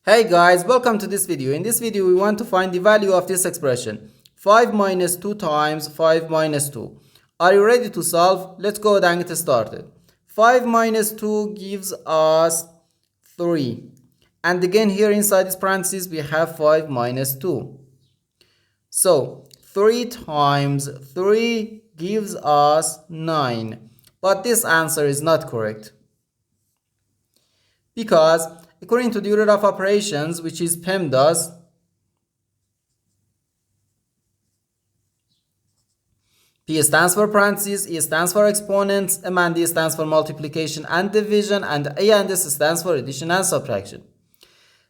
Hey guys, welcome to this video. In this video, we want to find the value of this expression. 5 minus 2 times 5 minus 2. Are you ready to solve? Let's go ahead and get started. 5 minus 2 gives us 3. And again, here inside this parenthesis, we have 5 minus 2. So, 3 times 3 gives us 9. But this answer is not correct. Because according to the order of operations, which is PEMDAS, P stands for parentheses, E stands for exponents, M and D stands for multiplication and division, and A and S stands for addition and subtraction.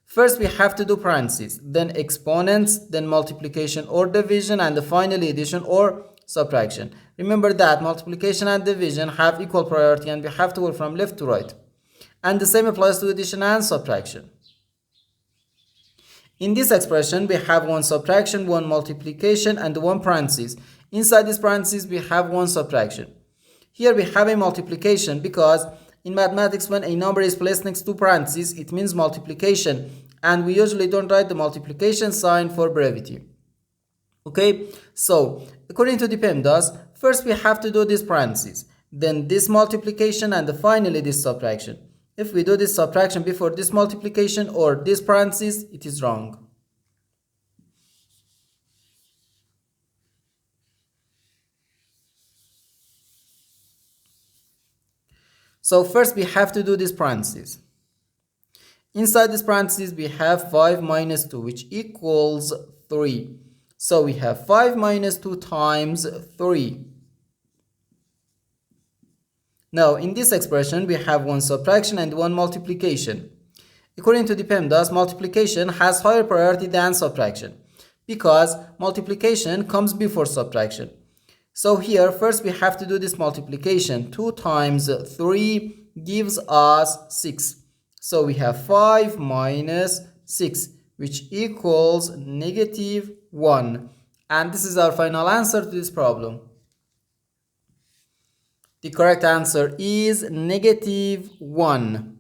First, we have to do parentheses, then exponents, then multiplication or division, and finally addition or subtraction. Remember that multiplication and division have equal priority and we have to work from left to right. And the same applies to addition and subtraction. In this expression, we have one subtraction, one multiplication, and one parenthesis. Inside this parenthesis, we have one subtraction. Here we have a multiplication because in mathematics, when a number is placed next to parentheses, it means multiplication. And we usually don't write the multiplication sign for brevity. Okay, so according to the PEMDAS, first we have to do this parenthesis, then this multiplication, and finally this subtraction. If we do this subtraction before this multiplication or this parenthesis, it is wrong. So first we have to do this parenthesis. Inside this parenthesis we have 5 minus 2, which equals 3. So we have 5 minus 2 times 3. Now, in this expression, we have one subtraction and one multiplication. According to the PEMDAS, multiplication has higher priority than subtraction because multiplication comes before subtraction. So here, first we have to do this multiplication. 2 times 3 gives us 6. So we have 5 minus 6, which equals negative 1. And this is our final answer to this problem. The correct answer is negative 1.